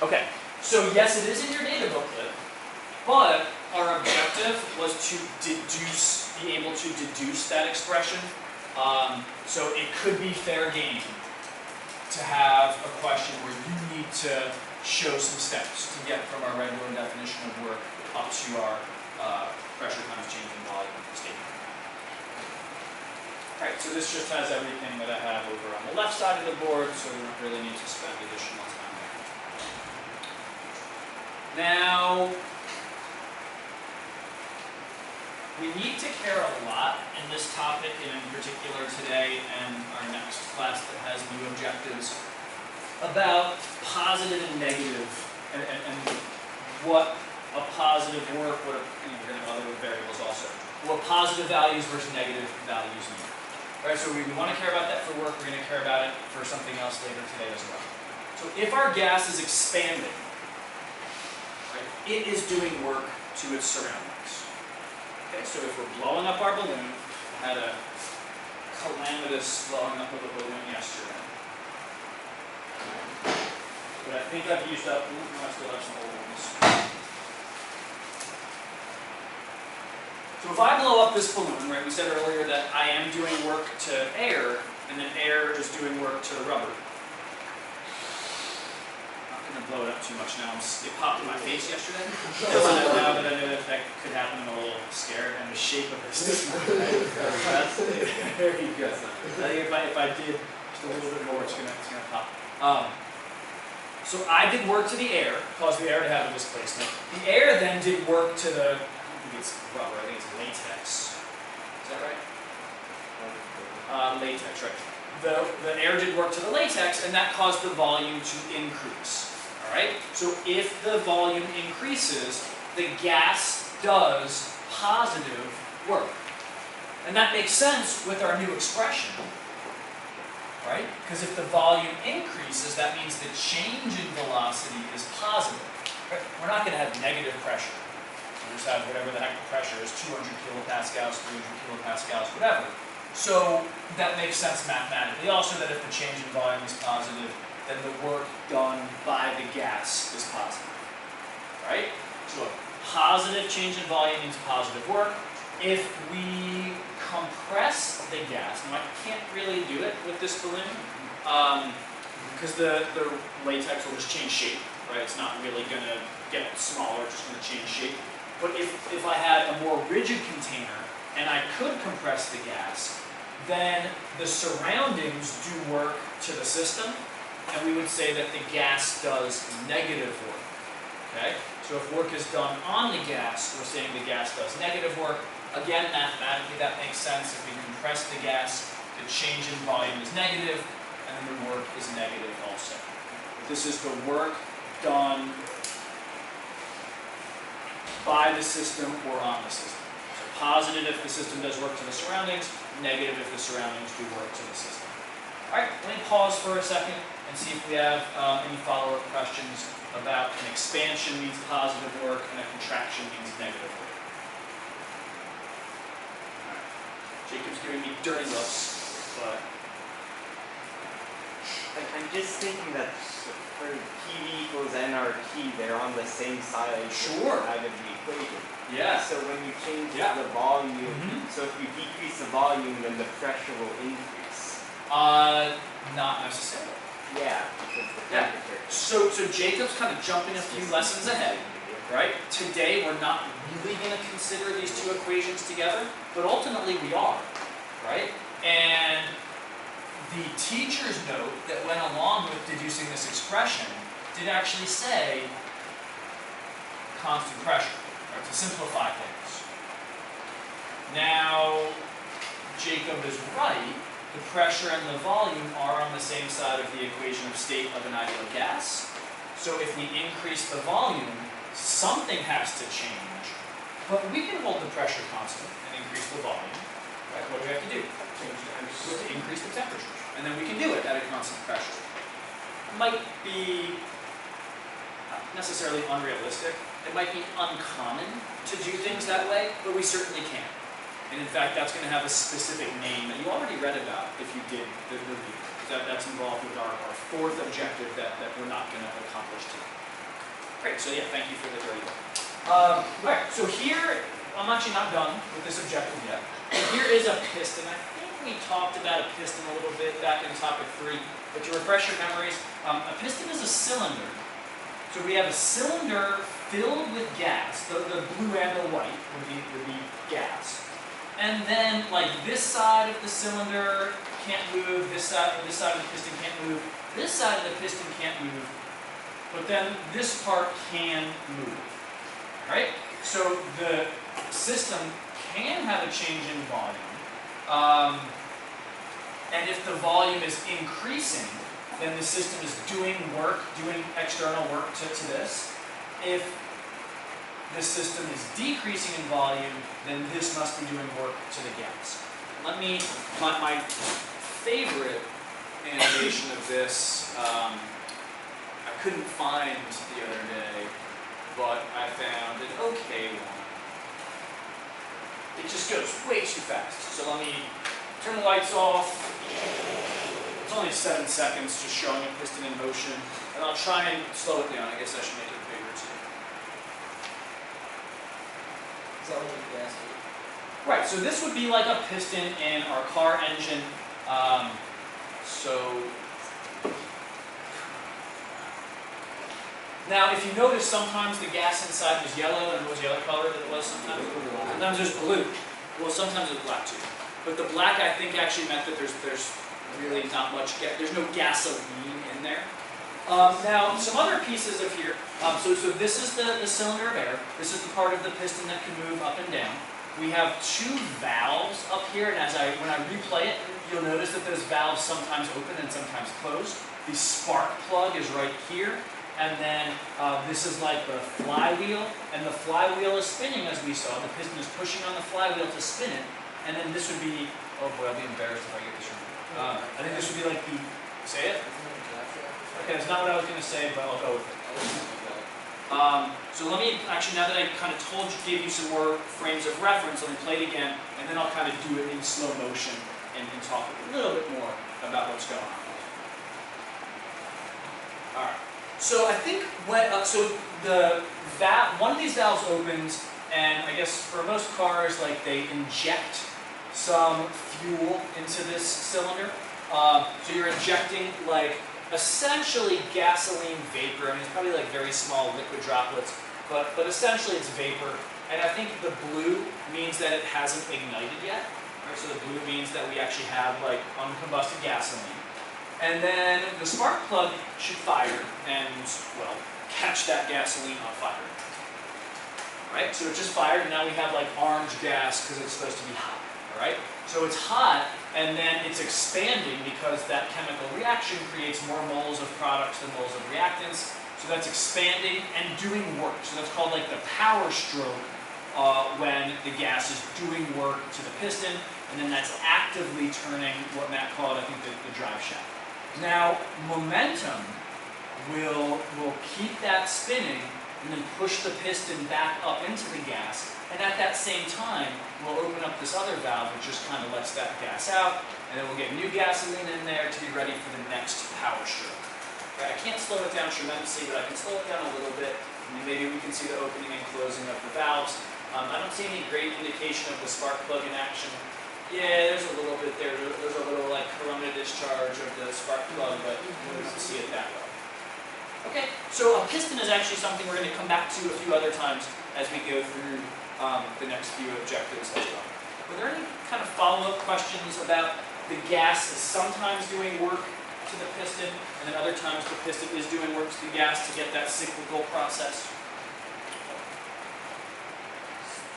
Okay, so yes, it is in your data booklet, but our objective was to be able to deduce that expression. So it could be fair game to have a question where you need to show some steps to get from our regular definition of work up to our pressure times change in volume statement. Alright, so this just has everything that I have over on the left side of the board, so we don't really need to spend additional time there. Now, we need to care a lot in this topic, and in particular today and our next class that has new objectives, about positive and negative, and what a positive work, what we're going to have other variables also, what positive values versus negative values mean. Right, so we want to care about that for work, we're going to care about it for something else later today as well. So if our gas is expanding, right, it is doing work to its surroundings. Okay, so if we're blowing up our balloon, I had a calamitous blowing up of a balloon yesterday. But I think I've used up, no, I still have some old ones. So if I blow up this balloon, right, we said earlier that I am doing work to air, and then air is doing work to rubber. I'm not going to blow it up too much now. It popped in my face yesterday. Now that I know that that could happen, I'm a little scared. And the shape of this is not very good. I think if I did just a little bit more, it's going to pop. So I did work to the air, caused the air to have a displacement. The air then did work to the, I think it's rubber, I think it's latex. Is that right? Latex, right. The air did work to the latex, and that caused the volume to increase. All right? So if the volume increases, the gas does positive work. And that makes sense with our new expression. Right? Because if the volume increases, that means the change in velocity is positive. Right? We're not going to have negative pressure. We just have whatever the heck the pressure is, 200 kilopascals, 300 kilopascals, whatever. So that makes sense mathematically. Also that if the change in volume is positive, then the work done by the gas is positive. Right? So a positive change in volume means positive work. If we compress the gas, now I can't really do it with this balloon, because the latex will just change shape, right? It's not really going to get smaller, it's just going to change shape. But if I had a more rigid container and I could compress the gas, then the surroundings do work to the system, and we would say that the gas does negative work. Okay? So if work is done on the gas, we're saying the gas does negative work. Again, mathematically that makes sense. If we compress the gas, the change in volume is negative, and then the work is negative also. This is the work done by the system or on the system. So positive if the system does work to the surroundings, negative if the surroundings do work to the system. All right, let me pause for a second and see if we have any follow-up questions about an expansion means positive work and a contraction means negative work. All right. Jacob's giving me dirty looks, but I'm just thinking that for PV equals nRT, they're on the same side sure. of the equation. Yeah. So when you change the volume, so if you decrease the volume, then the pressure will increase. Not necessarily. Yeah, because the temperature. So Jacob's kind of jumping a few lessons ahead, right? Today we're not really going to consider these two equations together, but ultimately we are, right? And the teacher's note that went along with deducing this expression did actually say constant pressure, right, to simplify things. Now, Jacob is right. The pressure and the volume are on the same side of the equation of state of an ideal gas. So if we increase the volume, something has to change. But we can hold the pressure constant and increase the volume. Right? What do we have to do? We have to increase the temperature. And then we can do it at a constant pressure. It might be not necessarily unrealistic. It might be uncommon to do things that way, but we certainly can. And in fact, that's going to have a specific name that you already read about if you did the review. That's involved with our fourth objective that we're not going to accomplish today. Great, so yeah, thank you for the dirty look. Alright, so here, I'm actually not done with this objective yet. Here is a piston. I think we talked about a piston a little bit back in topic 3, but to refresh your memories, a piston is a cylinder. So we have a cylinder filled with gas, the blue and the white would be gas. And then, like, this side of the cylinder can't move, this side of the piston can't move, this side of the piston can't move, but then this part can move. Alright? So the system can have a change in volume. And if the volume is increasing, then the system is doing work, doing external work to this. If the system is decreasing in volume, then this must be doing work to the gas. My favorite animation of this, I couldn't find the other day, but I found an okay one. It just goes way too fast. So let me turn the lights off. It's only 7 seconds just showing a piston in motion. And I'll try and slow it down. I guess I should make it bigger too. Is that what the gas is? Right, so this would be like a piston in our car engine. Now, if you notice, sometimes the gas inside was yellow, and it was yellow color that it was sometimes. Sometimes there's blue. Well, sometimes it's black too. But the black, I think, actually meant that there's really not much there's no gasoline in there. Now, some other pieces of here. So this is the cylinder of air. This is the part of the piston that can move up and down. We have 2 valves up here, and when I replay it, you'll notice that those valves sometimes open and sometimes close. The spark plug is right here. And then this is like the flywheel, and the flywheel is spinning as we saw. The piston is pushing on the flywheel to spin it, and then this would be, oh boy, I'll be embarrassed if I get this wrong. I think this would be like the, say it? Okay, that's not what I was going to say, but I'll go with it. So let me, actually now that I kind of gave you some more frames of reference, let me play it again, and then I'll kind of do it in slow motion and talk a little bit more about what's going on. Alright. So I think one of these valves opens, and I guess for most cars, like, they inject some fuel into this cylinder. So you're injecting, like, essentially gasoline vapor. I mean, it's probably like very small liquid droplets, but essentially it's vapor. And I think the blue means that it hasn't ignited yet. Right? So the blue means that we actually have, like, uncombusted gasoline. And then the spark plug should fire and, well, catch that gasoline on fire. Right? So it just fired, and now we have like orange gas because it's supposed to be hot. Alright? So it's hot, and then it's expanding because that chemical reaction creates more moles of products than moles of reactants. So that's expanding and doing work. So that's called like the power stroke when the gas is doing work to the piston, and then that's actively turning what Matt called, I think, the drive shaft. Now, momentum will keep that spinning and then push the piston back up into the gas, and at that same time, we'll open up this other valve which just kind of lets that gas out, and then we'll get new gasoline in there to be ready for the next power stroke. Okay, I can't slow it down tremendously, but I can slow it down a little bit, and maybe we can see the opening and closing of the valves. I don't see any great indication of the spark plug in action. Yeah, there's a little bit there. There's a little like corona discharge of the spark plug, but we don't see it that well. Okay, so a piston is actually something we're going to come back to a few other times as we go through the next few objectives as well. Were there any kind of follow-up questions about the gas is sometimes doing work to the piston, and then other times the piston is doing work to the gas to get that cyclical process?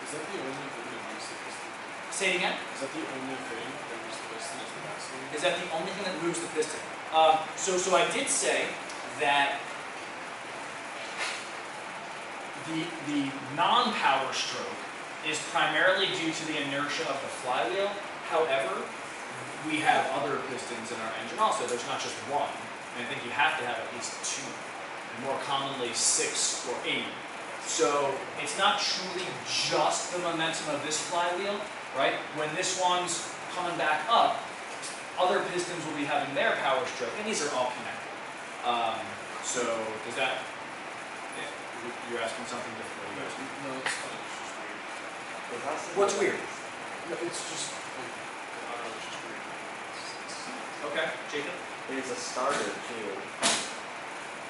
Is that the only thing that moves the piston? Say it again? Is that the only thing that moves the piston is the gasoline? Is that the only thing that moves the piston? So I did say that the non-power stroke is primarily due to the inertia of the flywheel. However, we have other pistons in our engine also. There's not just one. And I think you have to have at least 2, and more commonly 6 or 8. So it's not truly just the momentum of this flywheel, right? When this one's coming back up, other pistons will be having their power stroke, and these are all connected. So does that? Yeah. You're asking something different. What are you asking? No, it's fine, it's just weird. But that's the- What's weird? No, it's just, like, I don't know, it's just weird. Okay, Jacob? There's a starter too.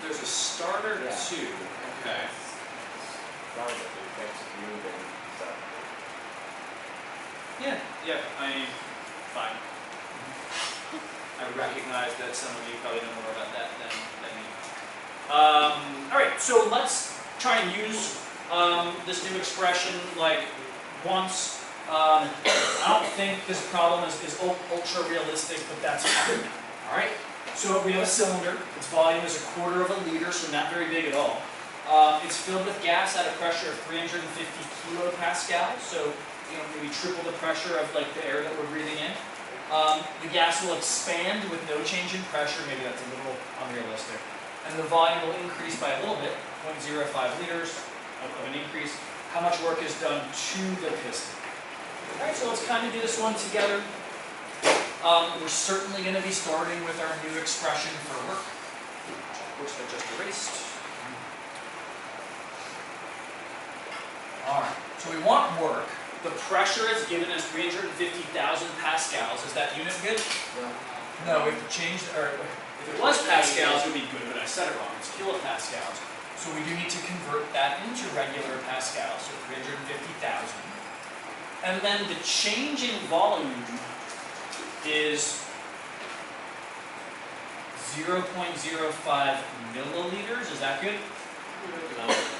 There's a starter Yeah. too. Okay. Starter that affects moving stuff. Yeah, yeah, I mean, fine. I recognize that some of you probably know more about that than me. Alright, so let's try and use this new expression like once. I don't think this problem is ultra realistic, but that's fine. Alright, so we have a cylinder. Its volume is 1/4 of a liter, so not very big at all. It's filled with gas at a pressure of 350 kilopascals, so maybe triple the pressure of like the air that we're breathing in. The gas will expand with no change in pressure, maybe that's a little unrealistic. And the volume will increase by a little bit, 0.05 liters of an increase. How much work is done to the piston? Alright, so let's kind of do this one together. We're certainly going to be starting with our new expression for work, which of course I just erased. Alright, so we want work. The pressure is given as 350,000 pascals. Is that unit good? No, we have to change, or if it was pascals, it would be good, but I said it wrong. It's kilopascals. So we do need to convert that into regular pascals, so 350,000. And then the change in volume is 0.05 milliliters. Is that good?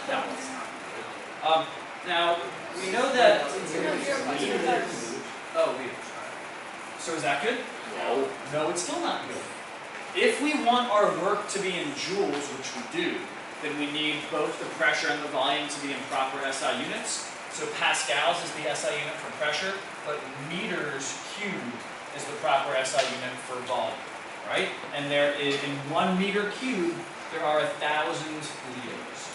No. Now, we know that... Oh, liters. So is that good? No. No, it's still not good. If we want our work to be in joules, which we do, then we need both the pressure and the volume to be in proper SI units. So pascals is the SI unit for pressure, but meters cubed is the proper SI unit for volume, right? And there is, in 1 meter cubed, there are 1,000 liters.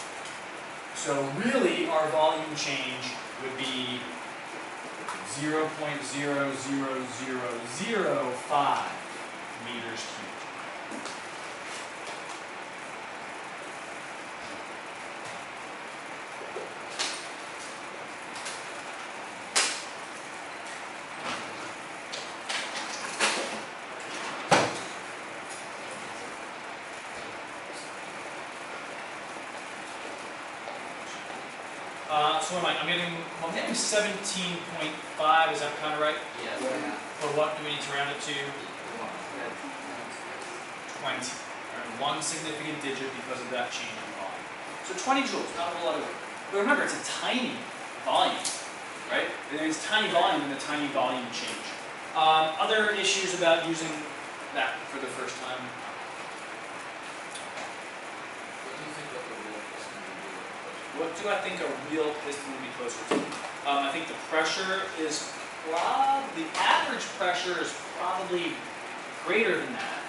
So really, our volume change would be 0.00005 meters cubed. So what am I? I'm getting 17.5, is that kind of right? Yes. Or what do we need to round it to? 20. Right, one significant digit because of that change in volume. So 20 joules, not a whole lot of work. But remember, it's a tiny volume, right? It's tiny volume and a tiny volume change. Other issues about using that for the first time? What do I think a real piston would be closer to? I think the pressure is the average pressure is probably greater than that.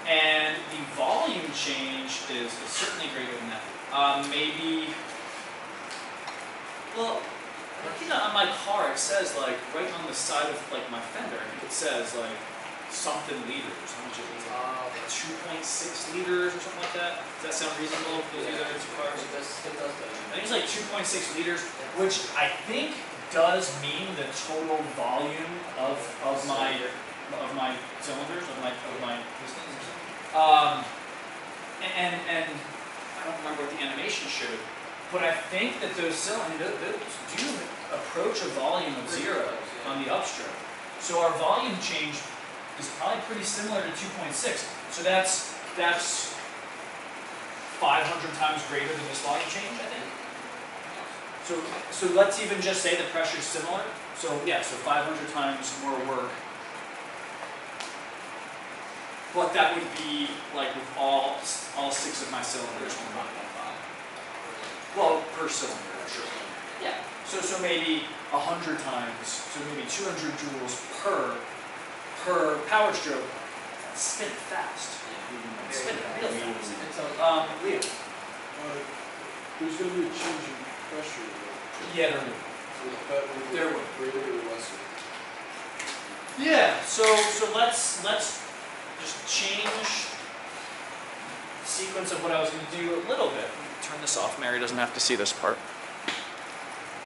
And the volume change is certainly greater than that. Maybe, well, looking on my car, it says like, right on the side of like my fender, I think it says like something liters. How much is it? 2.6 liters or something like that. Does that sound reasonable for those other two cars? It does. I think it's like 2.6 liters, which I think does mean the total volume of my cylinders, of my pistons. And I don't remember what the animation showed, but I think that those cylinders do approach a volume of 0 on the upstroke. So our volume change is probably pretty similar to 2.6. So that's 500 times greater than this volume change, I think. So let's even just say the pressure is similar. So yeah, so 500 times more work. But that would be like with all 6 of my cylinders combined. Well, per cylinder, sure. Yeah. So maybe 100 times. So maybe 200 joules per power stroke. Spin it fast. Spin it real fast. Leo. There's going to be a change in pressure. Yeah, there will. There will. Greater or lesser? Yeah. So let's just change the sequence of what I was going to do a little bit. turn this off. Mary doesn't have to see this part.